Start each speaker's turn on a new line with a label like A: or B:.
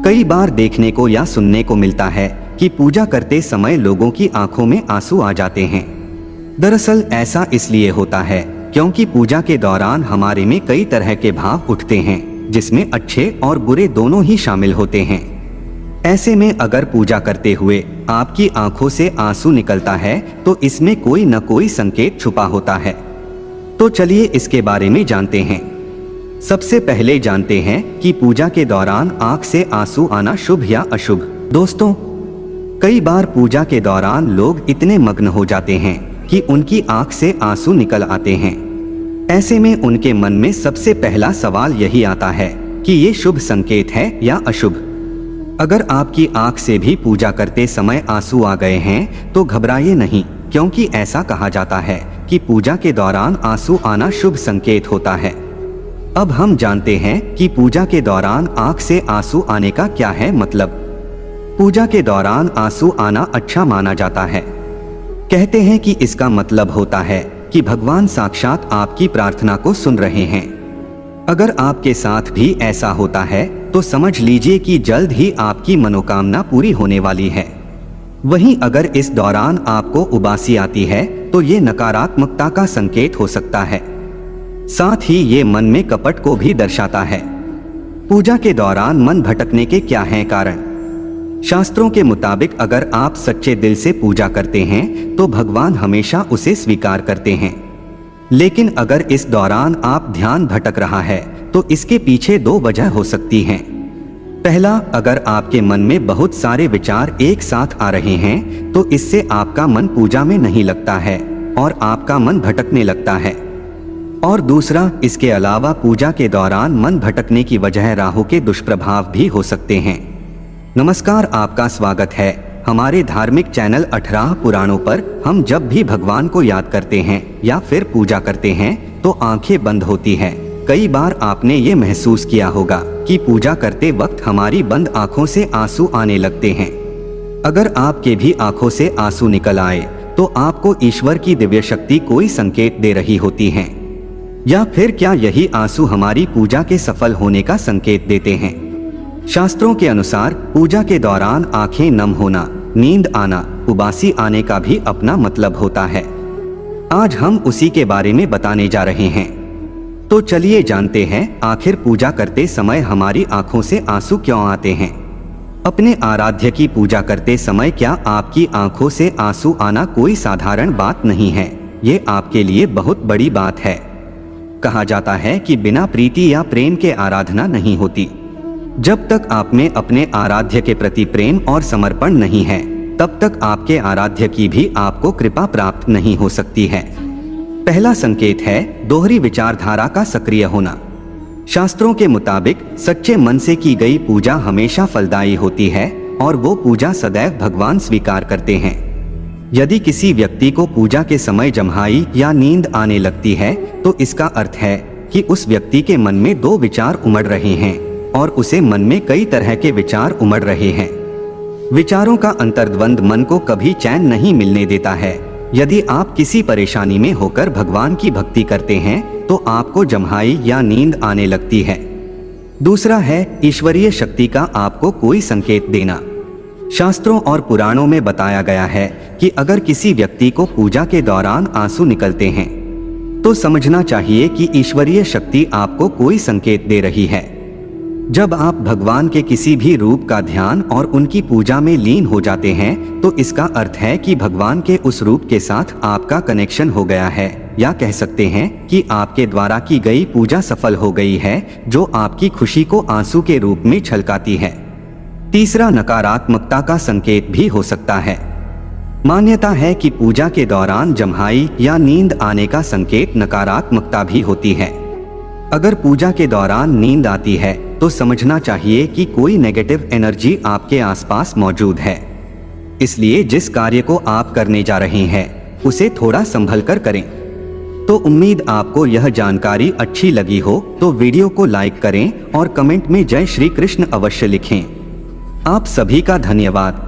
A: कई बार देखने को या सुनने को मिलता है कि पूजा करते समय लोगों की आंखों में आंसू आ जाते हैं। दरअसल ऐसा इसलिए होता है क्योंकि पूजा के दौरान हमारे में कई तरह के भाव उठते हैं, जिसमें अच्छे और बुरे दोनों ही शामिल होते हैं। ऐसे में अगर पूजा करते हुए आपकी आंखों से आंसू निकलता है तो इसमें कोई न कोई संकेत छुपा होता है। तो चलिए इसके बारे में जानते हैं। सबसे पहले जानते हैं कि पूजा के दौरान आंख से आंसू आना शुभ या अशुभ। दोस्तों, कई बार पूजा के दौरान लोग इतने मग्न हो जाते हैं कि उनकी आंख से आंसू निकल आते हैं। ऐसे में उनके मन में सबसे पहला सवाल यही आता है कि ये शुभ संकेत है या अशुभ। अगर आपकी आंख से भी पूजा करते समय आंसू आ गए हैं तो घबराइए नहीं, क्योंकि ऐसा कहा जाता है कि पूजा के दौरान आंसू आना शुभ संकेत होता है। अब हम जानते हैं कि पूजा के दौरान आंख से आंसू आने का क्या है मतलब। पूजा के दौरान आंसू आना अच्छा माना जाता है। कहते हैं कि इसका मतलब होता है कि भगवान साक्षात आपकी प्रार्थना को सुन रहे हैं। अगर आपके साथ भी ऐसा होता है तो समझ लीजिए कि जल्द ही आपकी मनोकामना पूरी होने वाली है। वहीं अगर इस दौरान आपको उबासी आती है तो ये नकारात्मकता का संकेत हो सकता है। साथ ही ये मन में कपट को भी दर्शाता है। पूजा के दौरान मन भटकने के क्या हैं कारण? शास्त्रों के मुताबिक अगर आप सच्चे दिल से पूजा करते हैं तो भगवान हमेशा उसे स्वीकार करते हैं। लेकिन अगर इस दौरान आप ध्यान भटक रहा है तो इसके पीछे दो वजह हो सकती हैं। पहला, अगर आपके मन में बहुत सारे विचार एक साथ आ रहे हैं तो इससे आपका मन पूजा में नहीं लगता है और आपका मन भटकने लगता है। और दूसरा, इसके अलावा पूजा के दौरान मन भटकने की वजह राहु के दुष्प्रभाव भी हो सकते हैं। नमस्कार, आपका स्वागत है हमारे धार्मिक चैनल 18 पुराणों पर। हम जब भी भगवान को याद करते हैं या फिर पूजा करते हैं तो आंखें बंद होती हैं। कई बार आपने ये महसूस किया होगा कि पूजा करते वक्त हमारी बंद आंखों से आंसू आने लगते हैं। अगर आपके भी आंखों से आंसू निकल आए तो आपको ईश्वर की दिव्य शक्ति कोई संकेत दे रही होती है, या फिर क्या यही आंसू हमारी पूजा के सफल होने का संकेत देते हैं? शास्त्रों के अनुसार पूजा के दौरान आंखें नम होना, नींद आना, उबासी आने का भी अपना मतलब होता है। आज हम उसी के बारे में बताने जा रहे हैं। तो चलिए जानते हैं आखिर पूजा करते समय हमारी आंखों से आंसू क्यों आते हैं। अपने आराध्य की पूजा करते समय क्या आपकी आंखों से आंसू आना कोई साधारण बात नहीं है, ये आपके लिए बहुत बड़ी बात है। कहा जाता है कि बिना प्रीति या प्रेम के आराधना नहीं होती। जब तक आप में अपने आराध्य के प्रति प्रेम और समर्पण नहीं है तब तक आपके आराध्य की भी आपको कृपा प्राप्त नहीं हो सकती है। पहला संकेत है दोहरी विचारधारा का सक्रिय होना। शास्त्रों के मुताबिक सच्चे मन से की गई पूजा हमेशा फलदायी होती है और वो पूजा सदैव भगवान स्वीकार करते हैं। यदि किसी व्यक्ति को पूजा के समय जम्हाई या नींद आने लगती है तो इसका अर्थ है कि उस व्यक्ति के मन में दो विचार उमड़ रहे हैं और उसे मन में कई तरह के विचार उमड़ रहे हैं। विचारों का अंतर्द्वंद मन को कभी चैन नहीं मिलने देता है। यदि आप किसी परेशानी में होकर भगवान की भक्ति करते हैं तो आपको जम्हाई या नींद आने लगती है। दूसरा है ईश्वरीय शक्ति का आपको कोई संकेत देना। शास्त्रों और पुराणों में बताया गया है कि अगर किसी व्यक्ति को पूजा के दौरान आंसू निकलते हैं तो समझना चाहिए कि ईश्वरीय शक्ति आपको कोई संकेत दे रही है। जब आप भगवान के किसी भी रूप का ध्यान और उनकी पूजा में लीन हो जाते हैं तो इसका अर्थ है कि भगवान के उस रूप के साथ आपका कनेक्शन हो गया है, या कह सकते हैं कि आपके द्वारा की गई पूजा सफल हो गई है, जो आपकी खुशी को आंसू के रूप में छलकाती है। तीसरा, नकारात्मकता का संकेत भी हो सकता है। मान्यता है कि पूजा के दौरान जम्हाई या नींद आने का संकेत नकारात्मकता भी होती है। अगर पूजा के दौरान नींद आती है तो समझना चाहिए कि कोई नेगेटिव एनर्जी आपके आसपास मौजूद है। इसलिए जिस कार्य को आप करने जा रहे हैं उसे थोड़ा संभल कर करें। तो उम्मीद आपको यह जानकारी अच्छी लगी हो तो वीडियो को लाइक करें और कमेंट में जय श्री कृष्ण अवश्य लिखें। आप सभी का धन्यवाद।